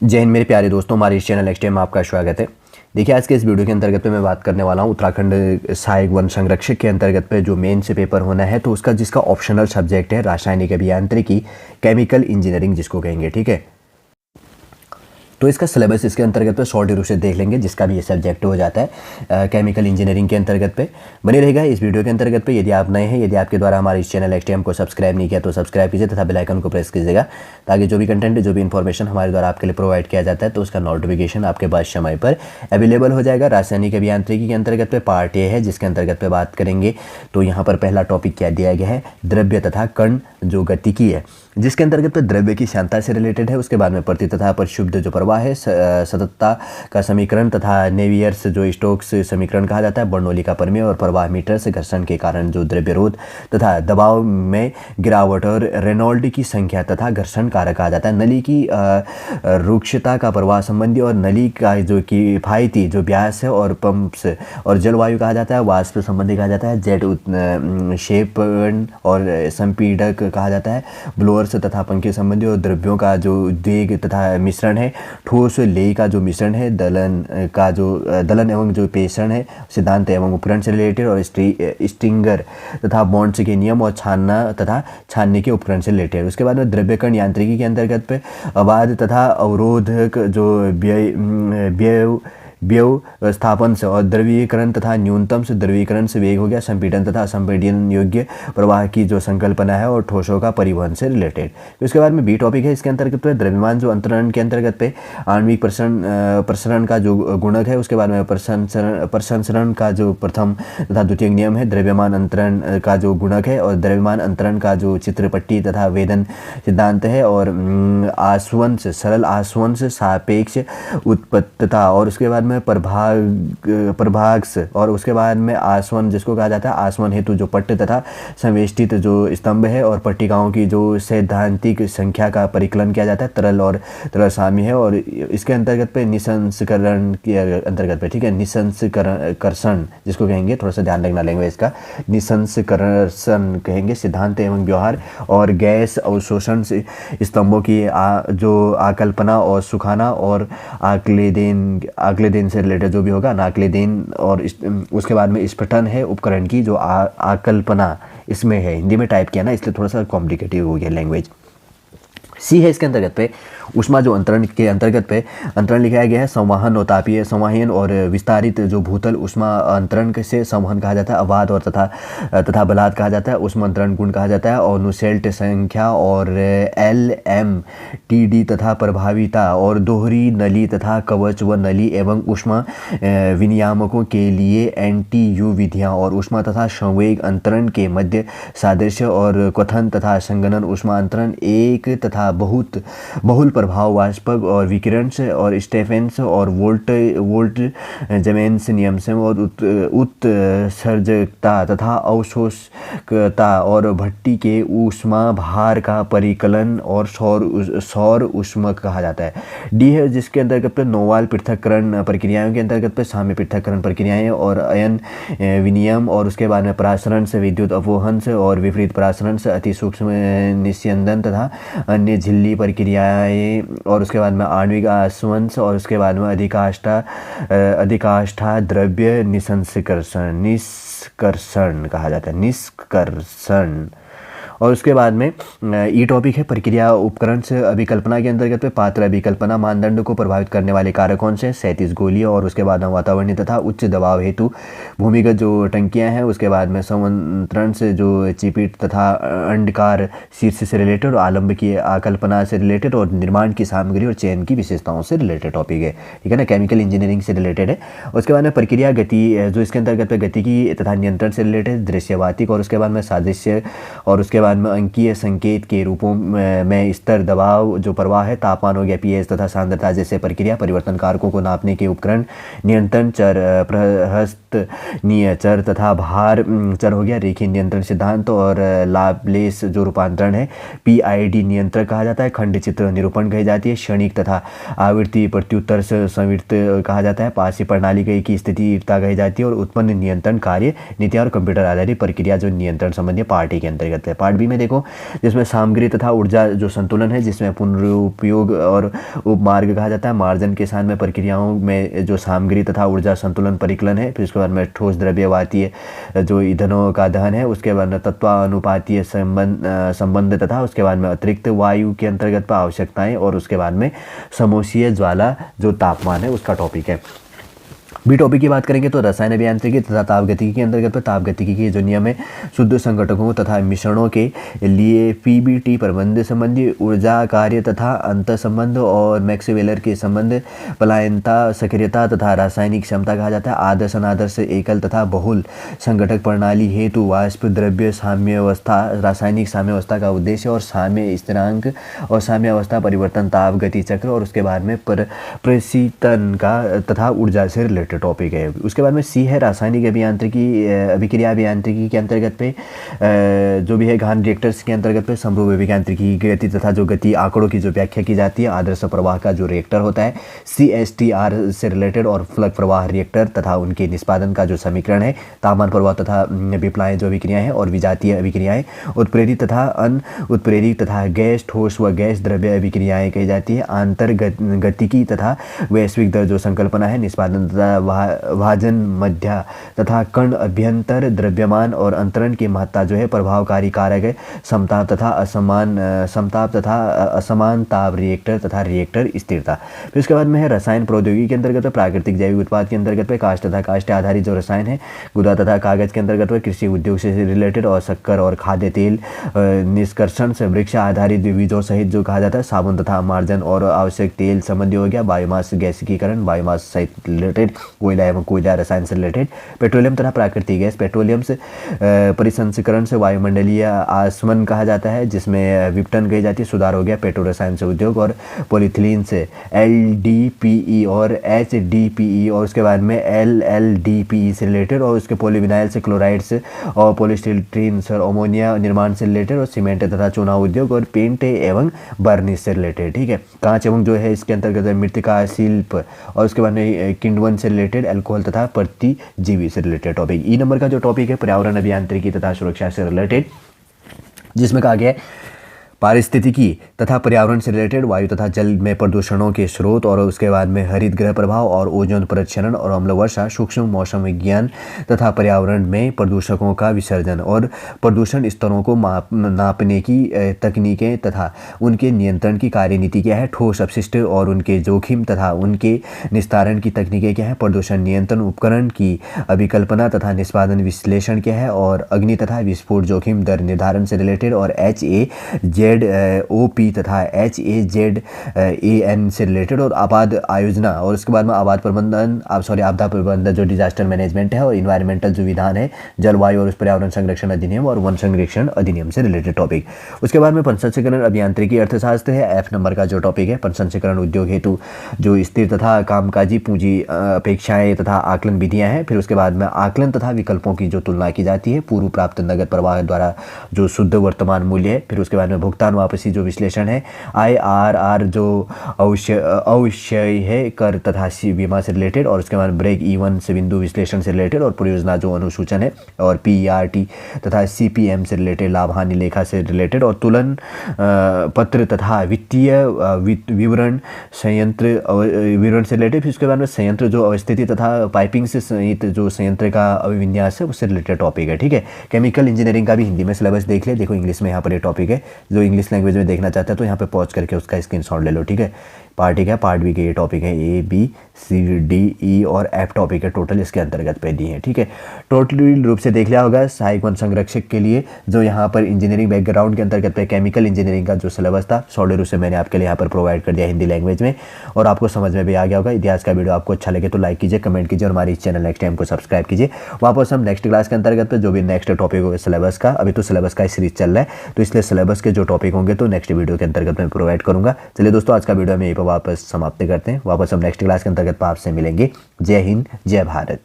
जय हिंद मेरे प्यारे दोस्तों, हमारे इस चैनल एक्सटे में आपका स्वागत है। देखिए, आज के इस वीडियो के अंतर्गत पे मैं बात करने वाला हूँ उत्तराखंड सहायक वन संरक्षक के अंतर्गत पे जो मेन से पेपर होना है, तो उसका जिसका ऑप्शनल सब्जेक्ट है रासायनिक अभियांत्रिकी, केमिकल इंजीनियरिंग जिसको कहेंगे। ठीक है, तो इसका सिलेबस इसके अंतर्गत पे शॉर्ट रूप से देख लेंगे, जिसका भी ये सब्जेक्ट हो जाता है केमिकल इंजीनियरिंग के अंतर्गत पे बने रहेगा इस वीडियो के अंतर्गत पे। यदि आप नए हैं, यदि आपके द्वारा हमारे इस चैनल एक्सटेम को सब्सक्राइब नहीं किया तो सब्सक्राइब कीजिए तथा बेल आइकन को प्रेस कीजिएगा, ताकि जो भी कंटेंट है, जो भी इन्फॉर्मेशन हमारे द्वारा आपके लिए प्रोवाइड किया जाता है, तो उसका नोटिफिकेशन आपके पास समय पर अवेलेबल हो जाएगा। रासायनिक अभियांत्रिकी के अंतर्गत पे पार्ट ए है, जिसके अंतर्गत पे बात करेंगे। तो यहाँ पर पहला टॉपिक क्या दिया गया है, द्रव्य तथा कण जो गतिकी है, जिसके अंतर्गत पे द्रव्य की श्यानता से रिलेटेड है। उसके बाद में प्रति तथा परिशुद्ध जो प्रवाह है, सततता का समीकरण तथा नेवियर्स जो स्टोक्स समीकरण कहा जाता है, बर्नौली का प्रमेय और प्रवाह मीटर से घर्षण के कारण जो द्रव्यरोध तथा दबाव में गिरावट और रेनॉल्ड की संख्या तथा घर्षण कारक कहा जाता है। नली की रुक्षता का प्रवाह संबंधी और नली का जो किफायती जो व्यास है और पंप्स और जलवायु कहा जाता है, वाष्प संबंधी कहा जाता है, जेट क्षेपण और संपीडक कहा जाता है, ब्लोअर्स तथा पंखे संबंधी और द्रव्यों का जो वेग तथा मिश्रण है, ठोस लेय का जो मिश्रण है, दलन एवं जो पेषण है, सिद्धांत एवं उपकरण से रिलेटेड, और स्ट्रिंगर तथा बॉन्ड्स के नियम और छानना तथा छानने के उपकरण से रिलेटेड। उसके बाद में द्रव्यकण यांत्रिकी के अंतर्गत पे अबाध तथा अवरोधक जो व्यय स्थापन से और द्रवीकरण तथा न्यूनतम से द्रवीकरण से वेग हो गया, संपीड़न तथा असंपीड़न योग्य प्रवाह की जो संकल्पना है, और ठोसों का परिवहन से रिलेटेड। उसके बाद में बी टॉपिक है, इसके अंतर्गत पे द्रव्यमान जो अंतरण के अंतर्गत पे आणविक प्रसरण का जो गुणक है, उसके बाद में प्रसंसरण का जो प्रथम तथा द्वितीय नियम है, द्रव्यमान अंतरण का जो गुणक है, और द्रव्यमान अंतरण का जो चित्रपट्टी तथा वेदन सिद्धांत है, और आस्वंश सरल आस्वंश सापेक्ष उत्पत्तता, और उसके बाद में प्रभाग्स, और उसके बाद में आसवन जिसको कहा जाता है आसवन हेतु जो पट्ट तथा संवेष्टित जो स्तंभ है, और पट्टिकाओं की जो सैद्धांतिक संख्या का परिकलन किया जाता है, तरल और तरल साम्य है। और इसके अंतर्गत पे निसंस्करण के अंतर्गत पे, ठीक है, निसंस्करण जिसको कहेंगे, थोड़ा सा ध्यान रखना लैंग्वेज का, निसंस्करण कहेंगे, सिद्धांत एवं व्यवहार, और गैस अवशोषण स्तंभों की जो आकल्पना और सुखाना, और आक्लेदेन से रिलेटेड जो भी होगा नाक्लेदेन, और उसके बाद में स्फटन है उपकरण की जो आकल्पना इसमें है, हिंदी में टाइप किया ना, इसलिए थोड़ा सा कॉम्प्लिकेटेड हो गया लैंग्वेज। सी है इसके अंतर्गत पे उष्मा जो अंतरण के अंतर्गत पे अंतरण लिखाया गया है, संवहन और तापीय संवहन और विस्तारित जो भूतल उष्मा अंतरण से संवहन कहा जाता है, अबाध और तथा बलाद कहा जाता है, उष्मा अंतरण गुण कहा जाता है, और नुसेल्ट संख्या और LMTD तथा प्रभाविता, और दोहरी नली तथा कवच व नली एवं उष्मा विनियामकों के लिए NTU विधियाँ, और उष्मा तथा संवेग अंतरण के मध्य सादृश्य और क्वथन तथा संगणन, उष्मा अंतरण एक तथा बहुल प्रभाव, वाष्पक और विकिरण से, और स्टेफेंस और वोल्ट जमेन्स नियम से, और उत्सर्जकता तथा अवशोषकता, और भट्टी के ऊष्मा भार का परिकलन, और सौर ऊष्मक कहा जाता है। डी है जिसके अंतर्गत पे नोवाल पृथक्करण प्रक्रियाओं के अंतर्गत पे साम्य पृथक्करण प्रक्रियाएं, और अयन विनियम, और उसके बाद में परासरण से विद्युत अपवहन से, और विपरीत परासरण से अति सूक्ष्म निस्यंदन तथा अन्य झिल्ली प्रक्रियाएं, और उसके बाद में आणविक आस्वंश, और उसके बाद में अधिकाष्ठा द्रव्य निष्कर्षण कहा जाता है, निष्कर्षण। और उसके बाद में ई टॉपिक है प्रक्रिया उपकरण से अभिकल्पना के अंतर्गत पे पात्र अभिकल्पना मानदंड को प्रभावित करने वाले कारक कौन से, 37 गोलीय, और उसके बाद में वातावरणीय तथा उच्च दबाव हेतु भूमिगत जो टंकियां हैं, उसके बाद में संवंतरण से जो चिपिट तथा अंडकार शीर्ष से रिलेटेड, और आलम्ब की आकल्पना से रिलेटेड, और निर्माण की सामग्री और चयन की विशेषताओं से रिलेटेड टॉपिक है, ठीक है ना, केमिकल इंजीनियरिंग से रिलेटेड है। उसके बाद में प्रक्रिया गति जो इसके अंतर्गत पे गतिकी तथा नियंत्रण से रिलेटेड, दृश्यवातिक, और उसके बाद में सादृश्य, और उसके बाद में अंकीय संकेत के रूपों में स्तर, दबाव जो प्रवाह है, तापमान हो गया, pH तथा सांद्रता जैसे प्रक्रिया परिवर्तन कारकों को नापने के उपकरण, नियंत्रण चर, प्रहस्तनीय चर तथा भार चर हो गया, रेखीय नियंत्रण सिद्धांत, और लाप्लेस जो रूपांतरण है, PID नियंत्रक कहा जाता है, खंड चित्र निरूपण कही जाती है, क्षणिक तथा आवृत्ति प्रत्युत्तर से संवृत्त कहा जाता है, पासी प्रणाली की स्थितिता कही जाती है, और उत्पन्न नियंत्रण कार्य नीतियाँ और कंप्यूटर आधारित प्रक्रिया जो नियंत्रण संबंधी पार्ट के अंतर्गत है। पार्ट बी में देखो जिसमें सामग्री तथा ऊर्जा जो संतुलन है, जिसमें पुनरुपयोग और उपमार्ग कहा जाता है। मार्जन के स्थान में प्रक्रियाओं में जो सामग्री तथा ऊर्जा संतुलन परिकलन है। फिर उसके बाद में ठोस द्रव्यवातीय जो ईंधनों का दहन है। उसके बाद में तत्वानुपातीय संबंध तथा उसके बाद में अतिरिक्त वायु के अंतर्गत पर आवश्यकताएं और उसके बाद में समोष्मीय ज्वाला जो तापमान है उसका टॉपिक है। बी टॉपिक की बात करेंगे तो रसायन अभियांत्रिकी तथा तापगतिकी के अंतर्गत पर तापगतिकी के जो नियम है शुद्ध संघटकों तथा मिश्रणों के लिए पीबीटी प्रबंध संबंधी ऊर्जा कार्य तथा अंतर संबंध और मैक्सवेलर के संबंध पलायनता सक्रियता तथा रासायनिक क्षमता कहा जाता है। आदर्श अनादर्श एकल तथा बहुल संघटक प्रणाली हेतु वाष्प द्रव्य साम्यावस्था रासायनिक साम्यावस्था का उद्देश्य और साम्य स्थिरांक और साम्यावस्था परिवर्तन ताप गति चक्र और उसके बाद में प्रशीतन का तथा ऊर्जा से रिलेटेड टॉपिक है। उसके बाद में सी है रासायनिक अभियांत्रिकी अभिक्रिया अभियांत्रिकी के अंतर्गत पे जो भी है गहन रिएक्टर्स के अंतर्गत पे समरूप अभियांत्रिकी गति तथा जो गति आंकड़ों की जो व्याख्या की जाती है। आदर्श प्रवाह का जो रिएक्टर होता है CSTR से रिलेटेड और फ्लक्स प्रवाह रिएक्टर तथा उनके निष्पादन का जो समीकरण है। तापमान प्रवाह तथा विप्लाएं जो अभिक्रियाएं हैं और विजातीय अभिक्रियाएं उत्प्रेरित तथा अन उत्प्रेरित तथा गैस ठोस व गैस द्रव्य अभिक्रियाएं कही जाती है। आंतरगतिकी तथा वैश्विक दर जो संकल्पना है। निष्पादन तथा भाजन मध्य तथा कण अभ्यंतर द्रव्यमान और अंतरण की महत्ता जो है प्रभावकारी कारक है। समताप तथा असमान ताप रिएक्टर तथा रिएक्टर स्थिरता। फिर उसके बाद में है रसायन प्रौद्योगिकी के अंतर्गत प्राकृतिक जैविक उत्पाद के अंतर्गत पे काष्ठ तथा काष्ठ आधारित जो रसायन है। गुदा तथा कागज के अंतर्गत पे कृषि उद्योग से रिलेटेड और शक्कर और खाद्य तेल निष्कर्षण से वृक्ष आधारित बीजों सहित जो कहा जाता है। साबुन तथा मार्जन और आवश्यक तेल संबंधी हो गया। बायोमास गैसीकरण बायोमास सहित रिलेटेड। कोयला एवं कोयला रसायन से रिलेटेड। पेट्रोलियम तथा प्राकृतिक गैस पेट्रोलियम से परिसंस्करण से वायुमंडलीय आसवन कहा जाता है, जिसमें विपटन कही जाती है। सुधार हो गया पेट्रो रसायन से उद्योग। और पॉलीथिलीन से LDPE और HDPE और उसके बाद में LLDPE से रिलेटेड। और उसके पॉलीविनाइल से क्लोराइड से और पॉलीस्टाइरीन से अमोनिया निर्माण से रिलेटेड। और सीमेंट तथा चूना उद्योग और पेंट एवं बर्निश से रिलेटेड। ठीक है। कांच एवं जो है इसके अंतर्गत मृतिका शिल्प और उसके बाद में किण्वन से रिलेटेड। अल्कोहल तथा प्रतिजीवी से रिलेटेड टॉपिक। ई नंबर का जो टॉपिक है पर्यावरण अभियांत्रिकी तथा सुरक्षा से रिलेटेड, जिसमें कहा गया है पारिस्थितिकी तथा पर्यावरण से रिलेटेड वायु तथा जल में प्रदूषणों के स्रोत और उसके बाद में हरित गृह प्रभाव और ओजोन प्रक्षरण और अम्ल वर्षा सूक्ष्म मौसम विज्ञान तथा पर्यावरण में प्रदूषकों का विसर्जन और प्रदूषण स्तरों को नापने की तकनीकें तथा उनके नियंत्रण की कार्यनीति क्या है। ठोस अपशिष्ट और उनके जोखिम तथा उनके निस्तारण की तकनीकें क्या है। प्रदूषण नियंत्रण उपकरण की अभिकल्पना तथा निष्पादन विश्लेषण क्या है। और अग्नि तथा विस्फोट जोखिम दर निर्धारण से रिलेटेड। और HAZOP तथा HAZAN से रिलेटेड। और आपात आयोजना और उसके बाद में आपात प्रबंधन आपदा प्रबंधन जो डिजास्टर मैनेजमेंट है। और इन्वायरमेंटल जो विधान है जलवायु और पर्यावरण संरक्षण अधिनियम और वन संरक्षण अधिनियम से रिलेटेड टॉपिक। उसके बाद में प्रसंस्करण अभियांत्रिकी अर्थशास्त्र है। F नंबर का जो टॉपिक है प्रसंस्करण उद्योग हेतु जो स्थिर तथा कामकाजी पूंजी अपेक्षाएं तथा आकलन विधियां हैं। फिर उसके बाद में आकलन तथा विकल्पों की जो तुलना की जाती है। पूर्व प्राप्त नगद प्रवाह द्वारा जो शुद्ध वर्तमान मूल्य है। फिर उसके बाद में भुगतान वापसी जो विश्लेषण है। IRR जो अवश्य है कर तथा बीमा से रिलेटेड। और उसके बाद ब्रेक इवन से बिंदु विश्लेषण से रिलेटेड। और परियोजना जो अनुसूचन है। और PERT तथा CPM से रिलेटेड लाभ हानि लेखा से रिलेटेड। और तुलन पत्र तथा वित्तीय विवरण संयंत्र विवरण से रिलेटेड। फिर उसके बाद में संयंत्र जो अवस्थिति तथा पाइपिंग से सहित जो संयंत्र का अभिविन्यास है उससे रिलेटेड टॉपिक है। ठीक है। केमिकल इंजीनियरिंग का भी हिंदी में सिलेबस देख ले। देखो इंग्लिश में यहाँ पर ये टॉपिक है। जो इंग्लिश लैंग्वेज में देखना चाहता है तो यहाँ पे पॉज करके उसका स्क्रीनशॉट ले लो। ठीक है। पार्ट क्या पार्ट बी के ये टॉपिक है ABCDE और F टॉपिक है टोटल इसके अंतर्गत पे दिए हैं। ठीक है। टोटली रूप से देख लिया होगा सहायक वन संरक्षक के लिए जो यहाँ पर इंजीनियरिंग बैकग्राउंड के अंतर्गत पे केमिकल इंजीनियरिंग का जो सिलेबस था शॉर्ट रूप से मैंने आपके लिए यहाँ पर प्रोवाइड कर दिया हिंदी लैंग्वेज में और आपको समझ में भी आ गया होगा। इतिहास का वीडियो आपको अच्छा लगे तो लाइक कीजिए, कमेंट कीजिए और हमारे इस चैनल नेक्स्ट टाइम को सब्सक्राइब कीजिए। वापस हम नेक्स्ट क्लास के अंतर्गत पे जो भी नेक्स्ट टॉपिक होगा सिलेबस का, अभी तो सिलेबस का सीरीज चल रहा है तो इसलिए सिलेबस के जो टॉपिक होंगे तो नेक्स्ट वीडियो के अंतर्गत मैं प्रोवाइड करूंगा। चलिए दोस्तों आज का वीडियो में यहीं पर वापस समाप्त करते हैं। वापस हम नेक्स्ट क्लास के अंतर्गत आपसे मिलेंगे। जय हिंद, जय भारत।